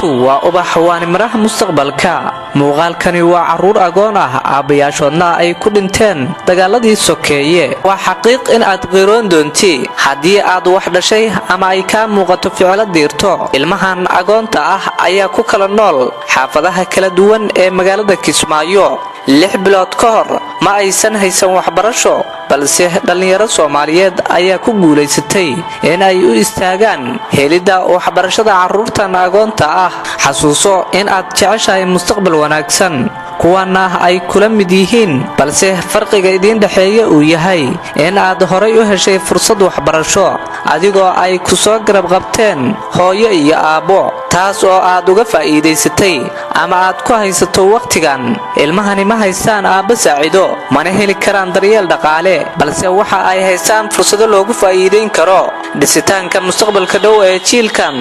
agoontu waa ubax waana miraha mustaqbalka. muuqaalkani waa caruur agoon ah aabayaashoodna ay ku dhinteen dagaaladii sokeeye. waa xaqiiq in aad qiroon doonti haddii aad wax dhashay ama ay ka muuqato ficilo diirto. ilmahan agoonta ah ayaa ku kala nool xaafadaha kala duwan ee magaalada Kismaayo. 6 bilood ka hor ma aysan haysan waxbarasho, balse dhalinyaro Soomaaliyeed ayaa ku guuleysatay in ay u istaagaan helidda waxbarashada caruurtan agoonta ah. xasuuso in aad jeceshahay mustaqbal wanaagsan, kuwana ay kula mid yihiin, balse farqiga idin dhaxeeya uu yahay in aad horay u heshay fursad waxbarasho adigoo ay ku soo garab qabteen hooyo iyo aabbo, taas oo aad uga faa'iideysatay ama aad ku haysato waqtigan. ilmahani ma haystaan aabba saacido, mana heli karaan daryeel dhaqaale, balse waxa ay haystaan fursado loogu faa'iideyn karo dhisitaanka mustaqbalka dhow ee jiilkan.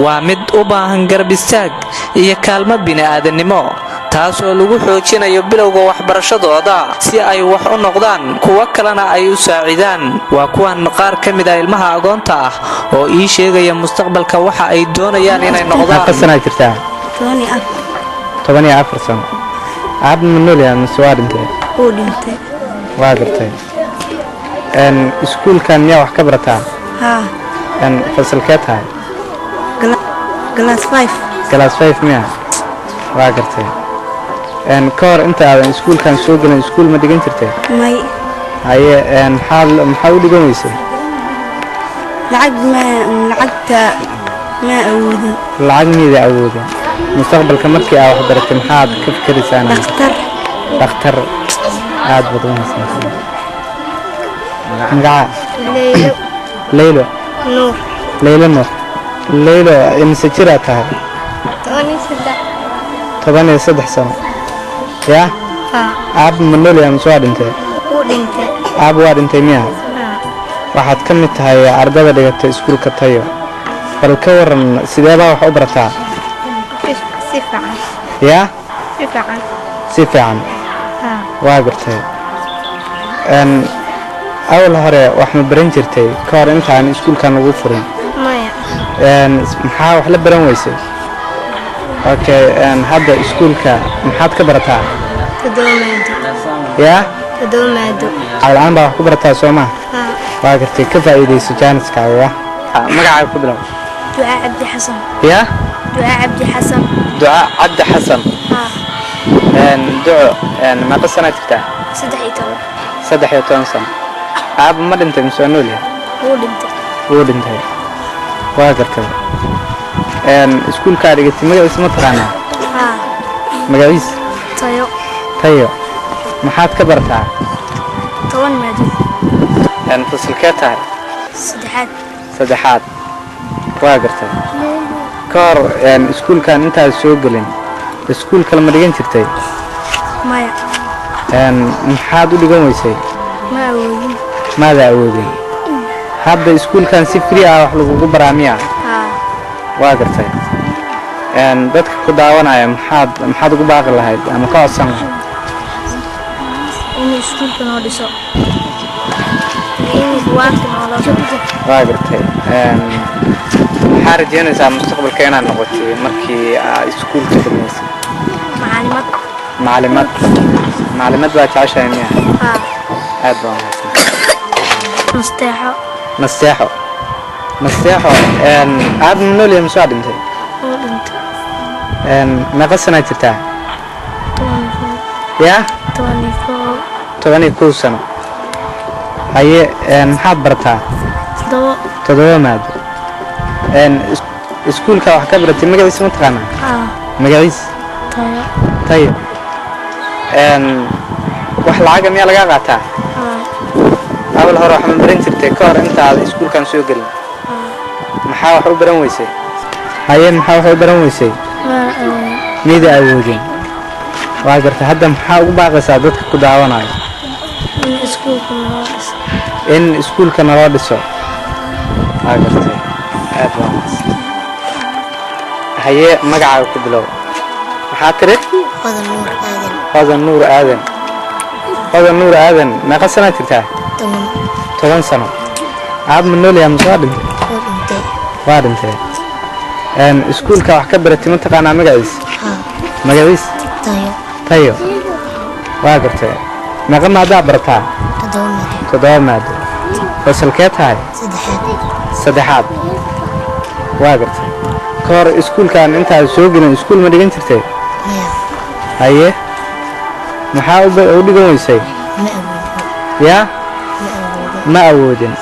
waa mid u baahan garab istaag iyo kaalmo bini'aadanimo, taasoo lagu xoojinayo bilowga waxbarashadooda si ay wax u noqdaan kuwa kalena ay u saacidaan. waa kuwan qaar ka mid ah ilmaha agoonta ah oo ii sheegaya mustaqbalka waxa ay doonayaan inay noqdaan. Qasana jirtaa 14 sano. aad manoliyaan soo dhintay oo dhintay. waa gartay iskuulkan miyaa wax ka barataa? fasalkee tahay? Class 5. Class 5 miyaa? waa gartay ka hor inta aadan iskuulkan soo galin iskuul ma dhigan jirtay? may haye maxaa u dhigan weysay? lacagta ma awoodin. lacag miida awoodin. mustaqbalka markii aad wax baratay maxaad ka fikiraysaa? dhakhtar. aad baad u haysantaa. magaca? Leylo. Nuur. Leylo Nuur. Leylo imse jira tahay? 13 sano. yaa? aab manoliyaan soo dhintay? oo dhintay. aab waa dhintay miyaa? waxaad ka mid tahay ardayda dhigata iskuulka Tayo. bal ka waran sidee baa wax u barataa? si fiican. yaa? si fiican. si fiican. waa gartay awal hore wax ma baran jirtay ka hor intaan iskuulkan lagu furin? maya. maxaa wax la baran weysay? okay hadda iskuulka maxaad ka barataa? Tadoomaado. yaa? Tadoomaado. aan baa wax ku barataa Soomaa? waa gartay ka faa'iideyso jaaniskaaga. magacaaga ku bilow. Ducaa Cabdi Xasan. yaa? Ducaa Cabdi Xasan. Ducaa Cabdi Xasan. duco ma qasana jirtaa? 13 sano. aab ma dhintay mise nool yahay? wuu dhintay. waa gartay iskuulka dhigtay magaciisa ma taqaanaa? magaciisa? Tayo. maxaad ka barataa? 10 maado. fasalkee tahay? saddexaad. waa gartay ka hor iskuulkan intaad soo gelin iskuul kale ma dhigan jirtay? maya. maxaad u dhigan weysay? ma awoodin. maada awoodin. hadda iskuulkan si free ah wax lagugu baraa miyaa? waa gartay dadka ku daawanaya maxaad ugu baaqi lahayd ama ka codsan lahayd? in iskuulka noo dhiso. waa gartay maxaa rajeynaysaa mustaqbalka inaad noqotay markii aad iskuulka dhamaysay? macallimad baa jeceshahay miyaa? aad baa nasteexo aad manoliyam soo dhintay? meeqa sanaa jirtaa? 12 sano. haye maxaad barataa? 7 maado. iskuulka wax ka baratay magaciisa ma taqaanaa? magaciisa? Tayo. wax lacaga miyaa laga qaataa? awal hore wax ma baran jirtay ka hor intaad iskuulkan soo gelin? maxaa wax u baran weysay? haye maxaa wax u baran weysay? miida awoodin. waa gartay hadda maxaa ugu baaqaysaa dadka ku daawanaya? in iskuulka naloo dhiso. waa gartay aad baa haye magacaaga ku bilow. maxaa tiri? Hodan Nuur Aadan. meeqa sanaa jirtaa? 10 sano. aab manoliyam soo dhintay? waa dhintay. iskuulka wax ka baratay ma taqaanaa magaciis magaciis tayo waa gartay meeqa maadaa barataa toddoba maado fasalkee tahay saddexaad waa gartay ka hor iskuulkan intaad soo gelin iskuul ma dhigan jirtay haye maxaa u dhigan weysay yaa ma awoodin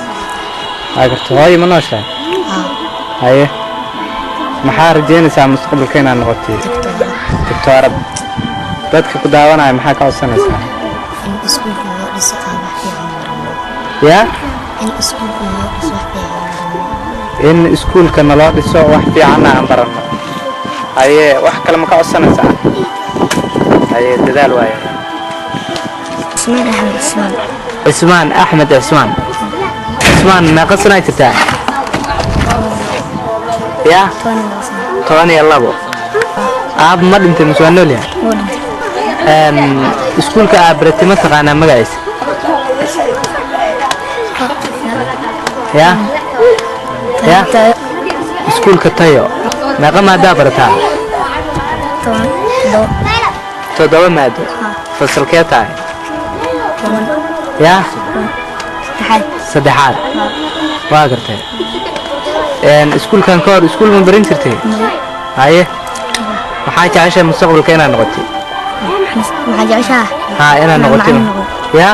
waa gartay hooyo ma nooshahay haye maxaa rajeynaysaa mustaqbalka inaad noqotay doctorad dadka ku daawanaya maxaa ka codsanaysaa yaa in iskuulka naloo dhiso wax fiicanna aan baranno haye wax kale ma ka codsanaysaa haye dadaal waaye cismaan axmed cismaan meeqa sanaa jirtaa yaa 12 aab ma dhintay mise waa nool yahay iskuulka aad baratay ma taqaanaa magaciisa yaa iskuulka tayo meeqa maadaa barataa toddoba maado fasalkee tahay yaa saddexaad waa gartay iskuulkan ka hor iskuul ma barin jirtay haye maxaa jeceshahay mustaqbalka inaad noqotay inaad noqotay yaa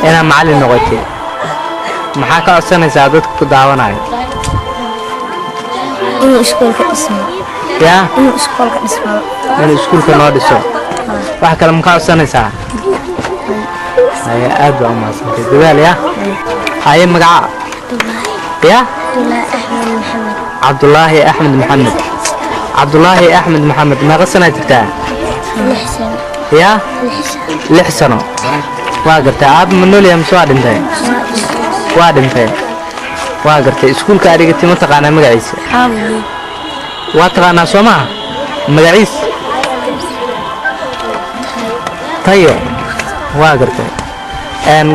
inaad macallin noqotay maxaa ka codsanaysaa dadka ku daawanayo inuu iskuulka dhismo yaa inuu iskuulka dhismo inuu iskuulka noo dhiso wax kale ma ka codsanaysaa haye aad baa u mahadsantahay dadaal yaa haye magaca yaa cabdulaahi axmed maxamed meeqa sanaa jirtaa 6 sano yaa 6 sano waa gartay aab ma nool yahay mise waa dhintay waa gartay iskuulka adigati ma taqaanaa magaciisa waa taqaanaa soo maha magaciis tayo waa gartay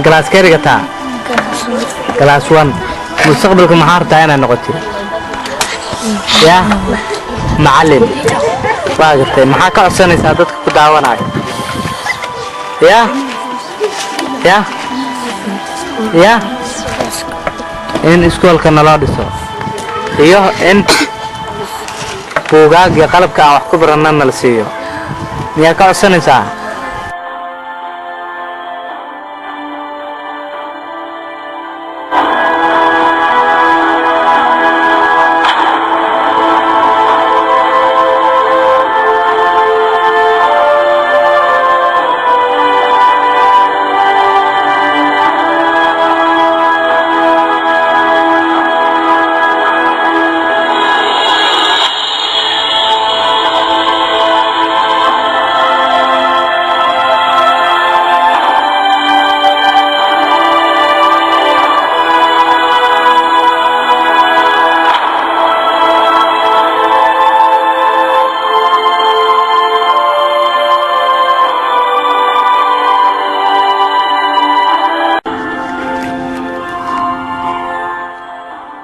galaas keriga taa galaas 1 mustaqbalka maxaa rabtaa inaad noqotay yaa macallin waa gartay maxaa ka codsanaysaa dadka ku daawanayo yaa in iskuulka naloo dhiso iyo in buugaag iyo qalabka aan wax ku baranna nala siiyo miyaa ka codsanaysaa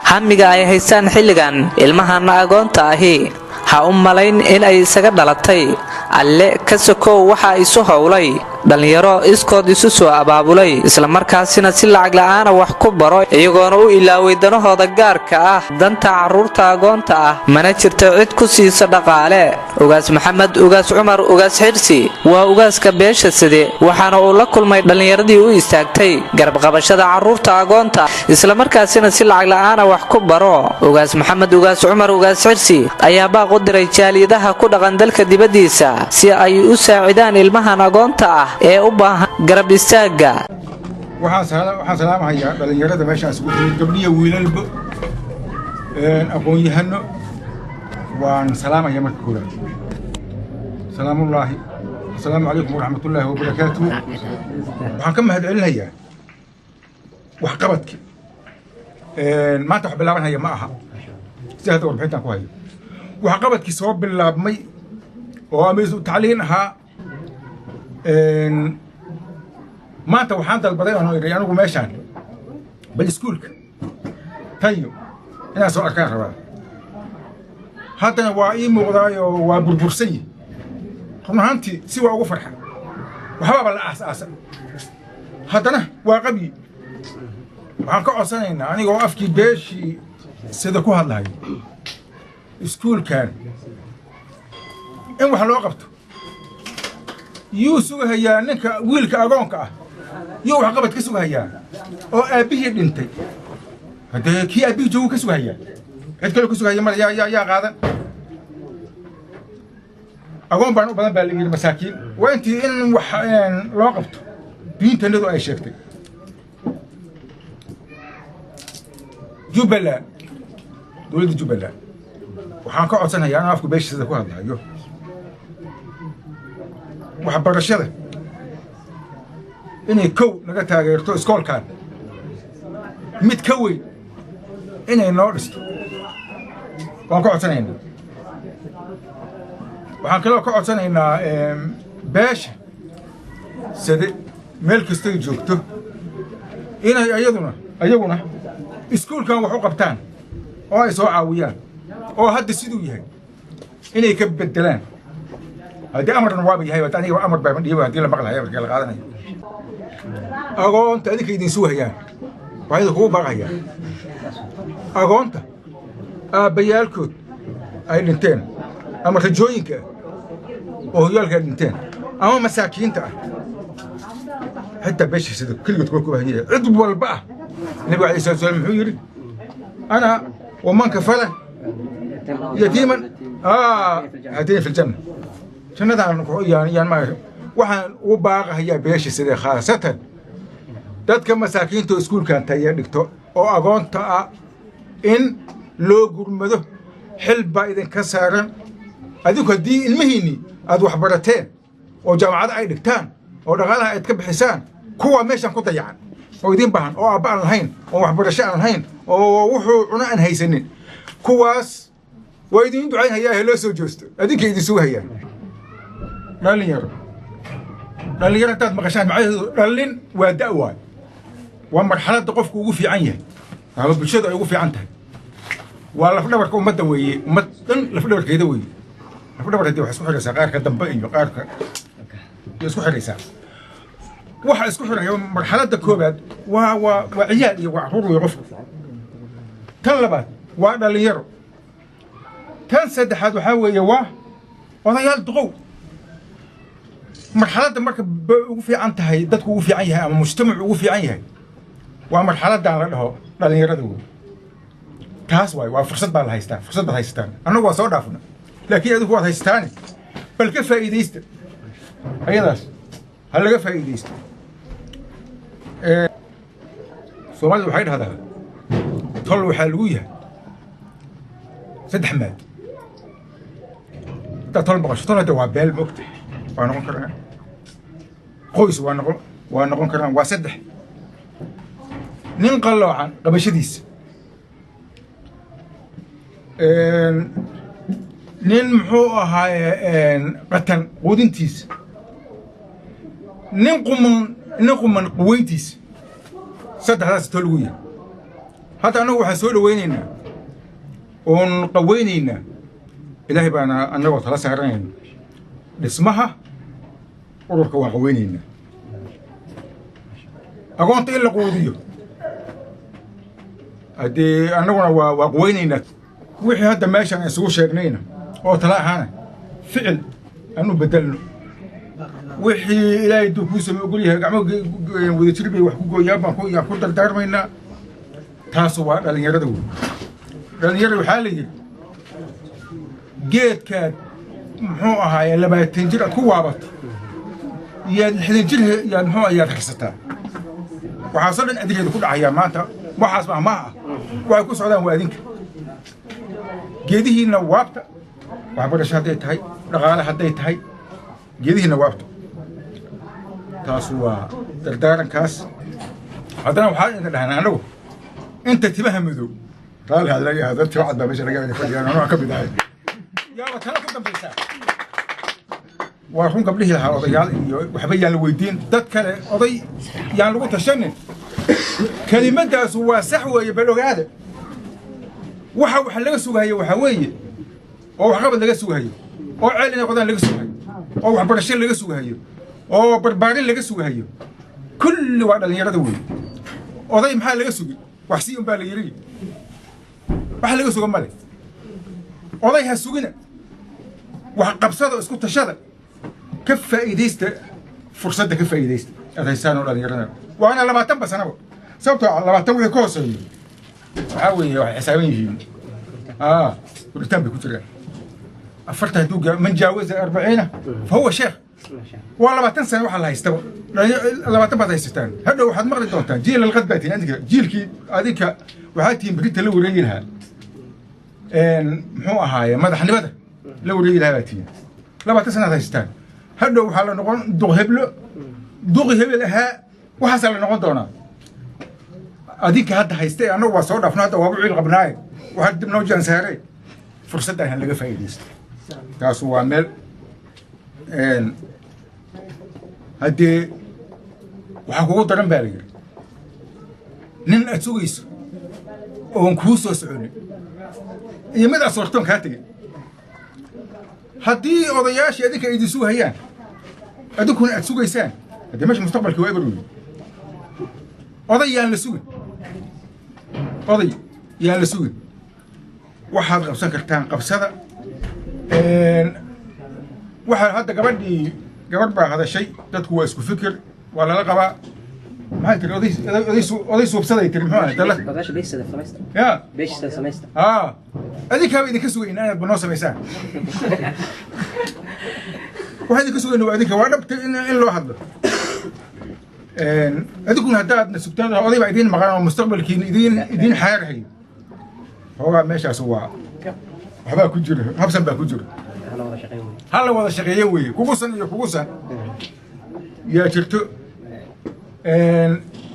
hamiga ay haystaan xilligan ilmahana agoonta ahi ha u malayn in ay isaga dhalatay alle ka sokow waxa isu howlay dhalinyaro iskood isu soo abaabulay isla markaasina si lacag la'aan wax ku baro iyagoona u ilaaway danahooda gaarka ah danta caruurta agoonta ah mana jirto cid ku siisa dhaqaale ugaas maxamed ugaas cumar ugaas xirsi waa ugaaska beesha side waxaana uu la kulmay dhalinyaradii u istaagtay garab qabashada caruurta agoonta isla markaasina si lacag la'aan wax ku baro ugaas maxamed ugaas cumar ugaas xirsi ayaa baaq u diray jaaliyadaha ku dhaqan dalka dibadiisa si ay u saacidaan ilmahan agoonta ah ee u baahan garab istaaga waxaan salaamahayaa dhalinyarada meeshaas ku timid gabdhiya wiilalba aqoon-yahano waan salaamaya marka koowaad salaamullaahi asalaamu calaykum waraxmatullaahi wabarakaatuhu waxaan ka mahadcelinayaa waxqabadki maanta wax bilaabanhaya ma aha si hadda warbixintaan ku hayo waxqabadkii soo bilaabmay oo amiisu tacliin ahaa maanta waxaan dalbaday oo idhi anigu meeshaan bal iskuulka tayo inaan soo arkaan rabaa haddana waa ii muuqdaayoo waa burbursan yihi run ahaantii si waa ugu farxa waxbaaba la aas-aasa haddana waa qabyi waxaan ka codsanaynaa anigoo afkii beeshii sida ku hadlahayo iskuulkan in wax loo qabto yuu sugahayaa ninka wiilka agoonka ah yuu waxqabad ka sugahayaa oo aabbihii dhintay haddee kii aabbihii joogu ka sugahayaa cid kaloo ka sugahaya male yaa qaadan agoon baan u badan baa la yidhi masaakiin waa intii in wax loo qabto diintannadu ay sheegtay jubbaland dowladda jubbaland waxaan ka codsanayaa anaa afku beeshiisada ku hadlayo waxbarashada inay kow naga taageerto iskoolkan mid ka weyn inay noo dhisto waan ka codsanaynaa waxaan kaloo ka codsanaynaa beesha sade meel kastoy joogto inay ayaguna iskuulkan wax u qabtaan oo ay soo caawiyaan oo hadda siduu yahay inay ka bedelaan haddii amarna waaba yahay aniga amar baa madhiiba haddii la maqlahay amarkii la qaadanayo agoonta adinka idin sugayaan waa idin kugu baaqayaan agoonta aabbayaalkood ay dhinteen ama rajooyinka oo hoyaalka ay dhinteen ama masaakiinta ah xitaa beesha sida keligood kula kubahanyaya cid walba ah nabiga alayhi salatu wasalam muxuu yidhi ana waman kafala yatiiman hadini fi ljanna jannadaan yaan ma waxaan ugu baaqahayaa beesha sida khaasatan dadka masaakiinta oo iskuulkan taya dhigto oo agoonta ah in loo gurmado xil baa idinka saaran adinku haddii ilmihiinni aad wax barateen oo jaamacada ay dhigtaan oo dhaqaalaha aad ka bixisaan kuwa meeshan ku dayacan oo idin baahan oo aabba aan lahayn oo waxbarasho aan lahayn oo wuxuu cuno aan haysanin kuwaas waa idin ducaynhayaa he loo soo joosto adinka idin sugahayaan dhalinyaro haddaad maqashaan macnaheedu dhallin waa da'waay waa marxaladda qofku ugu fiican yahay ama bulshadu ay ugu fiican tahay waa lafdhabarka ummadda weeye ummad dhan lafdhabarkeeda weeye lafdhabar haddii wax isku xidhaysaa qaarka dambe iyo qaarka iyo isku xidhaysaa waxa isku xidhaya marxaladda koobaad waa ciyaal iyo waa carruur weeye qofku tan labaad waa dhalinyaro tan saddexaad waxaa weeye waa odayaal duqow marxaladda marka ugu fiican tahay dadku ugu fiican yahay ama mujtamacu ugu fiican yahay waa marxaladdan la dhaho dhalinyarada wey taas waay waa fursad baa la haystaa fursad baad haysataan annagu waa soo dhaafna laakiin adigu waad haystaane bal ka faa'iidaysta ayadaas ha laga faa'iidaysto soomaalida waxay dhahdaa tol waxaa lagu yahay saddex maad haddaad tol maqasho tol hadda waa beel maogta waa noqon karaan qoys waa noqon karaan waa saddex nin qalloocan qabashadiisa nin muxuu ahaaye qatan quudintiisa nin quman quweyntiisa saddexdaas tol lagu yahay hadda annagu waxaan soo dhawaynaynaa oon qaweynaynaa ilaahay baana annagoo tala saaranayna dhismaha ururka waa qaweynaynaa agoonta in la quudiyo haddii annaguna waa qaweynaynaa wixii hadda meeshaan isugu sheegnayna oo tala ahaana ficil aan u bedelno wixii ilaahay duu kuu samey ogol yahay gacmo wadajir bay wax ku gooyaan baan ku dardaarmaynaa taasu waa dhalinyarada wey dhalinyarada waxaa la yidhi geedkaad muxuu ahaaye 20 jir aad ku waabato iyaad 60 jir yaad muxuu ayaad harsataa waxaasoo dhan adigeeda ku dhacayaa maanta waxaas mahmaah ah waxay ku socdaan waa adinka geedihiinna waabta waxbarasho hadday tahay dhaqaale hadday tahay geedihiinna waabta taasu waa dardaarankaas haddana waxaa idin dhahnaa annagu inta timaha madow raalli hadlaga dad tiba cad baa meesha laga fadhiyaan anoo ka mid ahay yaaba tala ku dambaysaa waa run gabdhihii lahaa odayaal iyo waxba yaan la weydiin dad kale oday yaan lagu tashanin kelimadaasu waa sax weeye bal ogaada waxa laga sugaaya waxaa weeye oo waxqabad laga sugayo oo ceelina qodaan laga sugayo oo waxbarasho laga sugayo oo barbaarin laga sugayo kulli waa dhalinyarada weyn oday maxaa laga sugi wax si un baa la yiri waxa laga suga male oday ha sugina wax qabsada isku tashada ka faa'iideysta fursadda ka faa'iideysta adaysan oo dhalinyarada waana 20 sano sababtoo 20 wixii ka hooseeyo waxa weeye wax xisaaban yihiin ورتان بكتير أفرت هدوج من جاوز 40 فهو شيخ والله ما تنسى واحد الله يستوى الله تبغى تيستان هذا واحد مرة دوتان جيل الغد باتين عندك جيل كي هذيك وحاتي بريت لو ريلها محو هاي ما دحني بده لو ريلها باتين لا ما تنسى تيستان هذا واحد نقول دوغ هبلها وحصل نقول دونا هذيك هذا هيستي أنا وصور أفناد وابعيل قبناي وحد من وجه سهري فرصة ده هنلاقي فايدة تاسو عمل هدي وحقوق درن بالغ نن أتسويس ونكوس وسعوني يمد أصرتهم كاتجي هدي قضياش هذيك يدسوها هيان هذوك هن أتسويسان هدي مش مستقبل كوي بروني قضية لسوي قضية يا لسوي واحد قبسان كرتان قبسده واحد هذا قبل بقى هذا الشيء تدخل اسكو فكر ولا لا قبا ما ترى أضيس وبسده يترمحون تلا بقاش بيش ده سمستر يا بيش ده سمستر هذيك هذه كسوي إن أنا بنوصل ميسان وهذه كسوي إنه هذيك واحد إلا واحد هذيك هذا نسبتنا هذي بعدين مقارنة المستقبل كين يدين حياة هي هو ماشي أسوأ حبا كجرة حبسا با كجرة هلا وضع شقية وي كوكوسا يا شرتو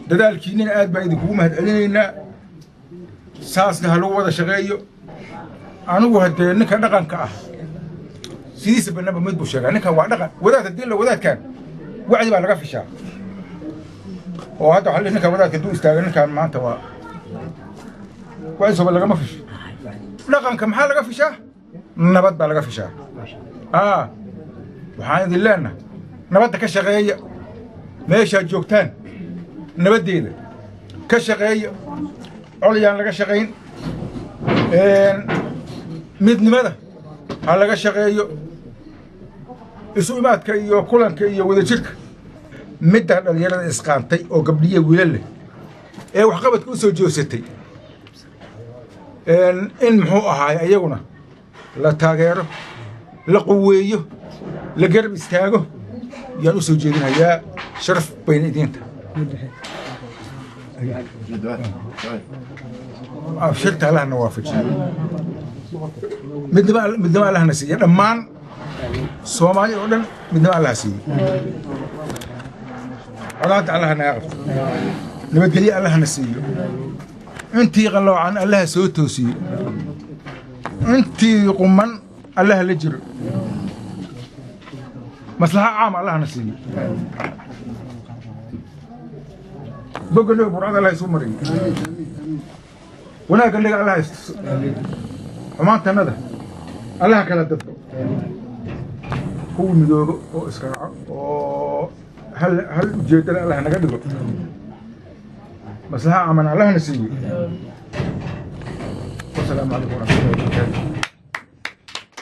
دادال كينين آد بايدي كوما هدعلينا ساسنا هلو وضع شقية أنو هد نكا دقان كأه سيدي سبنا بمدبو شقية نكا وعدقان وذات الدين لو وذات كان وعدي بقى لغا في الشعب وهذا حل نكا وذات كدو استاغن كان ما انتوا كويس ولا ما فيش لقن كم حال لقى في شاه نبات بقى لقى في شاه وحان دلنا نبات كشغيه ماشي جوجتان نبات ديده كشغيه عليان لقى شغين midnimada ha laga shaqeeyo isu imaadka iyo kulanka iyo wada jirka midda dhalinyarada isqaantay oo gabdhiye wiilal leh ee wax qabadka u soo joosatay in muxuu ahaay ayaguna la taageero la quweeyo la garab istaago yaan u soo jeedinayaa sharaf bayna idiinta abshirta allahna waafajiyo midnimo allahna siiya dhammaan soomaali oo dhan midnimo allah siiyo colaanta allahna yaa qabto nabadgelyo allahna siiyo intii qaloocan allaha soo toosiyo intii quman allaha la jiro maslaxa caam allahna siiyo bogonoga burcada allah isu mariyo wanaagga naga allah istuso xumaantannada allaha kala dadko kuwa midoobo oo israaco oo hal ujeedana allah naga dhigo maslaxa caaman allahna siiyo wasalaamu calaykum waraxmatullahi wabarakaatu